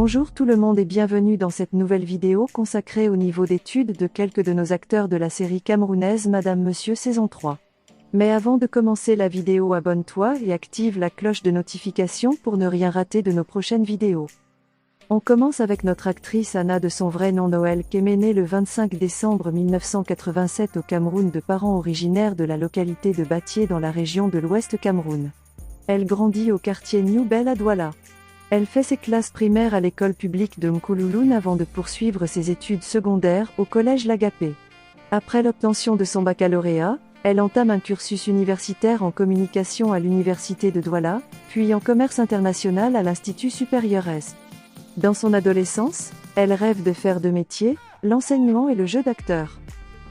Bonjour tout le monde et bienvenue dans cette nouvelle vidéo consacrée au niveau d'études de quelques de nos acteurs de la série camerounaise Madame Monsieur saison 3. Mais avant de commencer la vidéo, abonne-toi et active la cloche de notification pour ne rien rater de nos prochaines vidéos. On commence avec notre actrice Anna de son vrai nom Noël Keme, née le 25 décembre 1987 au Cameroun de parents originaires de la localité de Batié dans la région de l'Ouest Cameroun. Elle grandit au quartier New Bell à Douala. Elle fait ses classes primaires à l'école publique de Mkoulouloun avant de poursuivre ses études secondaires au collège Lagapé. Après l'obtention de son baccalauréat, elle entame un cursus universitaire en communication à l'université de Douala, puis en commerce international à l'Institut supérieur S. Dans son adolescence, elle rêve de faire deux métiers, l'enseignement et le jeu d'acteur.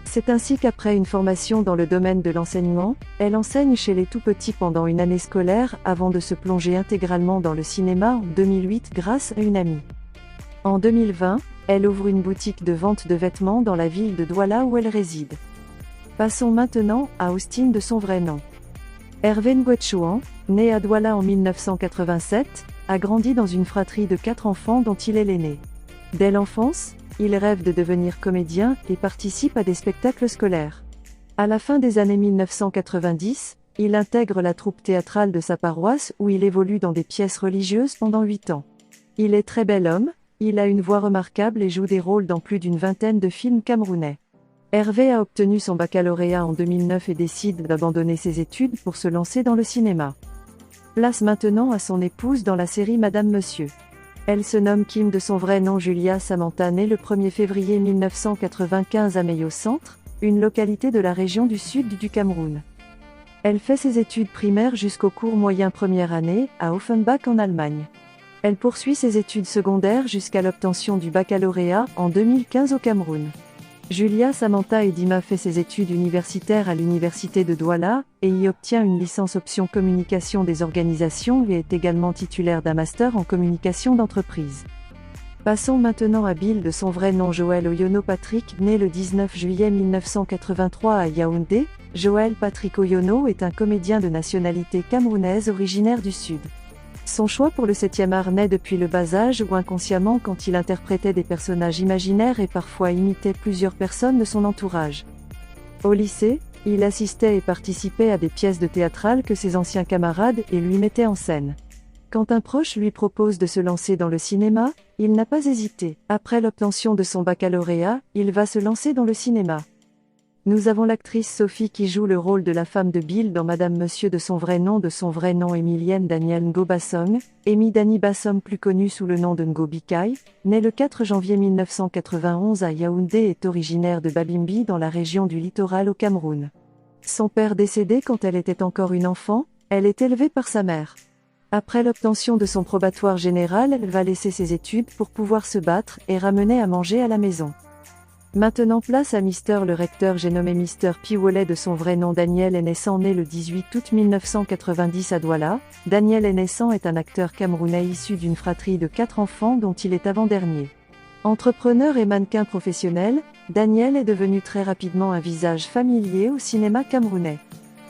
C'est ainsi qu'après une formation dans le domaine de l'enseignement, elle enseigne chez les tout-petits pendant une année scolaire avant de se plonger intégralement dans le cinéma en 2008 grâce à une amie. En 2020, elle ouvre une boutique de vente de vêtements dans la ville de Douala où elle réside. Passons maintenant à Austin de son vrai nom. Hervé Ngwetchouan, né à Douala en 1987, a grandi dans une fratrie de 4 enfants dont il est l'aîné. Dès l'enfance, il rêve de devenir comédien et participe à des spectacles scolaires. À la fin des années 1990, il intègre la troupe théâtrale de sa paroisse où il évolue dans des pièces religieuses pendant 8 ans. Il est très bel homme, il a une voix remarquable et joue des rôles dans plus d'une vingtaine de films camerounais. Hervé a obtenu son baccalauréat en 2009 et décide d'abandonner ses études pour se lancer dans le cinéma. Place maintenant à son épouse dans la série Madame Monsieur. Elle se nomme Kim de son vrai nom Julia Samantha, née le 1er février 1995 à Meyo Centre, une localité de la région du sud du Cameroun. Elle fait ses études primaires jusqu'au cours moyen première année, à Offenbach en Allemagne. Elle poursuit ses études secondaires jusqu'à l'obtention du baccalauréat en 2015 au Cameroun. Julia Samantha Edima fait ses études universitaires à l'université de Douala, et y obtient une licence option communication des organisations et est également titulaire d'un master en communication d'entreprise. Passons maintenant à Bill de son vrai nom Joël Oyono Patrick, né le 19 juillet 1983 à Yaoundé. Joël Patrick Oyono est un comédien de nationalité camerounaise originaire du Sud. Son choix pour le 7e art naît depuis le bas âge ou inconsciemment quand il interprétait des personnages imaginaires et parfois imitait plusieurs personnes de son entourage. Au lycée, il assistait et participait à des pièces de théâtrales que ses anciens camarades et lui mettaient en scène. Quand un proche lui propose de se lancer dans le cinéma, il n'a pas hésité. Après l'obtention de son baccalauréat, il va se lancer dans le cinéma. Nous avons l'actrice Sophie qui joue le rôle de la femme de Bill dans Madame Monsieur de son vrai nom Emilienne Danielle Ngo Bassong, Amy Dani Bassom plus connue sous le nom de Ngo Bikai, née le 4 janvier 1991 à Yaoundé est originaire de Babimbi dans la région du littoral au Cameroun. Son père décédé quand elle était encore une enfant, elle est élevée par sa mère. Après l'obtention de son probatoire général, elle va laisser ses études pour pouvoir se battre et ramener à manger à la maison. Maintenant place à Mister le recteur. J'ai nommé Mister Piwolet de son vrai nom Daniel Enessan, né le 18 août 1990 à Douala. Daniel Enessan est un acteur camerounais issu d'une fratrie de 4 enfants dont il est avant-dernier. Entrepreneur et mannequin professionnel, Daniel est devenu très rapidement un visage familier au cinéma camerounais.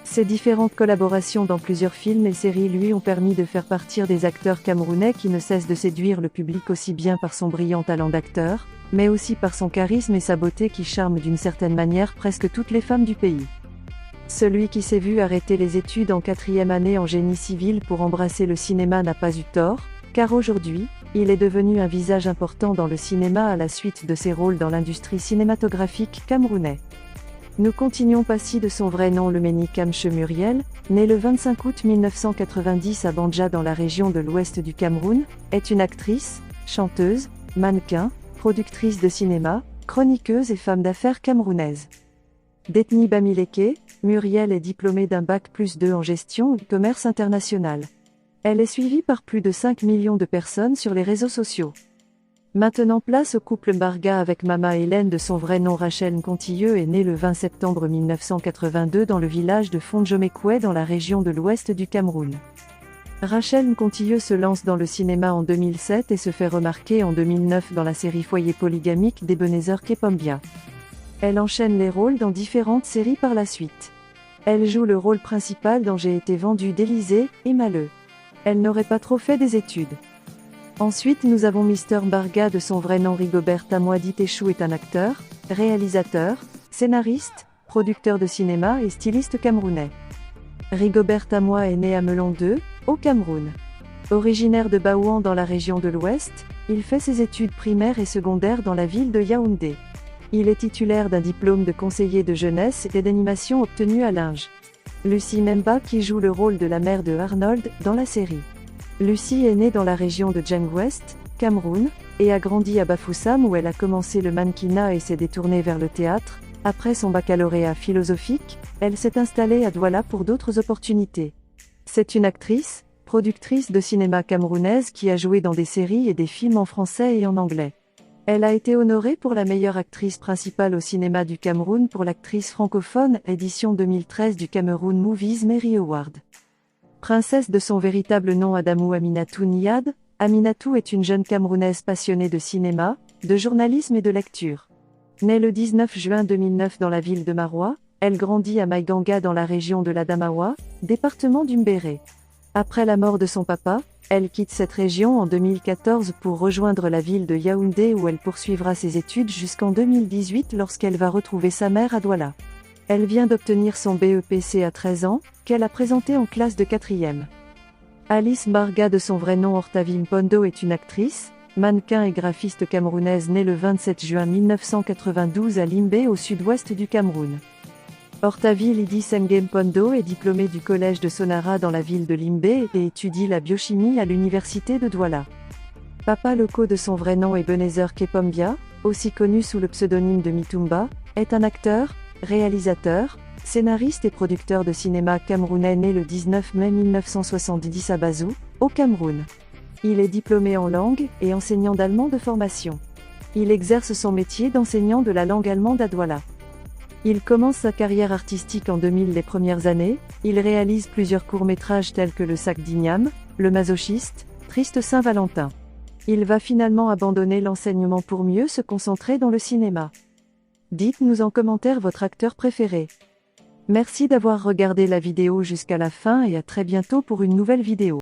Ses différentes collaborations dans plusieurs films et séries lui ont permis de faire partir des acteurs camerounais qui ne cessent de séduire le public aussi bien par son brillant talent d'acteur, mais aussi par son charisme et sa beauté qui charment d'une certaine manière presque toutes les femmes du pays. Celui qui s'est vu arrêter les études en 4e année en génie civil pour embrasser le cinéma n'a pas eu tort, car aujourd'hui, il est devenu un visage important dans le cinéma à la suite de ses rôles dans l'industrie cinématographique camerounais. Nous continuons Passy de son vrai nom Lemeni Kamche Muriel, né le 25 août 1990 à Banja dans la région de l'ouest du Cameroun, est une actrice, chanteuse, mannequin, productrice de cinéma, chroniqueuse et femme d'affaires camerounaise. D'ethnie Bamileke, Muriel est diplômée d'un bac+2 en gestion et commerce international. Elle est suivie par plus de 5 millions de personnes sur les réseaux sociaux. Maintenant place au couple Mbarga avec Mama Hélène de son vrai nom Rachel Nkontilleux est née le 20 septembre 1982 dans le village de Fondjomekwe dans la région de l'ouest du Cameroun. Rachel Nkontilleux se lance dans le cinéma en 2007 et se fait remarquer en 2009 dans la série Foyer polygamique d'Ebenezer Kepombia. Elle enchaîne les rôles dans différentes séries par la suite. Elle joue le rôle principal dans J'ai été vendue d'Élysée et Maleux. Elle n'aurait pas trop fait des études. Ensuite nous avons Mister Mbarga de son vrai nom Rigobert Tamoa Ditechou est un acteur, réalisateur, scénariste, producteur de cinéma et styliste camerounais. Rigobert Tamoa est né à Melon 2, au Cameroun. Originaire de Baouan dans la région de l'Ouest, il fait ses études primaires et secondaires dans la ville de Yaoundé. Il est titulaire d'un diplôme de conseiller de jeunesse et d'animation obtenu à Linge. Lucie Memba qui joue le rôle de la mère de Arnold dans la série. Lucie est née dans la région de Djeng-Ouest, Cameroun, et a grandi à Bafoussam où elle a commencé le mannequinat et s'est détournée vers le théâtre. Après son baccalauréat philosophique, elle s'est installée à Douala pour d'autres opportunités. C'est une actrice, productrice de cinéma camerounaise qui a joué dans des séries et des films en français et en anglais. Elle a été honorée pour la meilleure actrice principale au cinéma du Cameroun pour l'actrice francophone édition 2013 du Cameroun Movies Mary Award. Princesse de son véritable nom Adamou Aminatou Niad, Aminatou est une jeune Camerounaise passionnée de cinéma, de journalisme et de lecture. Née le 19 juin 2009 dans la ville de Maroua, elle grandit à Maïganga dans la région de l'Adamawa, département du Mbéré. Après la mort de son papa, elle quitte cette région en 2014 pour rejoindre la ville de Yaoundé où elle poursuivra ses études jusqu'en 2018 lorsqu'elle va retrouver sa mère à Douala. Elle vient d'obtenir son BEPC à 13 ans, qu'elle a présenté en classe de 4e. Alice Mbarga de son vrai nom Hortavi Mpondo est une actrice, mannequin et graphiste camerounaise née le 27 juin 1992 à Limbé au sud-ouest du Cameroun. Hortavi Lydie Senge Mpondo est diplômée du collège de Sonara dans la ville de Limbé et étudie la biochimie à l'université de Douala. Papa Loco de son vrai nom Ebenezer Kepombia, aussi connu sous le pseudonyme de Mitumba, est un acteur, réalisateur, scénariste et producteur de cinéma camerounais né le 19 mai 1970 à Bazou, au Cameroun. Il est diplômé en langue et enseignant d'allemand de formation. Il exerce son métier d'enseignant de la langue allemande à Douala. Il commence sa carrière artistique en 2000 les premières années, il réalise plusieurs courts-métrages tels que Le Sac d'Igname, Le Masochiste, Triste Saint-Valentin. Il va finalement abandonner l'enseignement pour mieux se concentrer dans le cinéma. Dites-nous en commentaire votre acteur préféré. Merci d'avoir regardé la vidéo jusqu'à la fin et à très bientôt pour une nouvelle vidéo.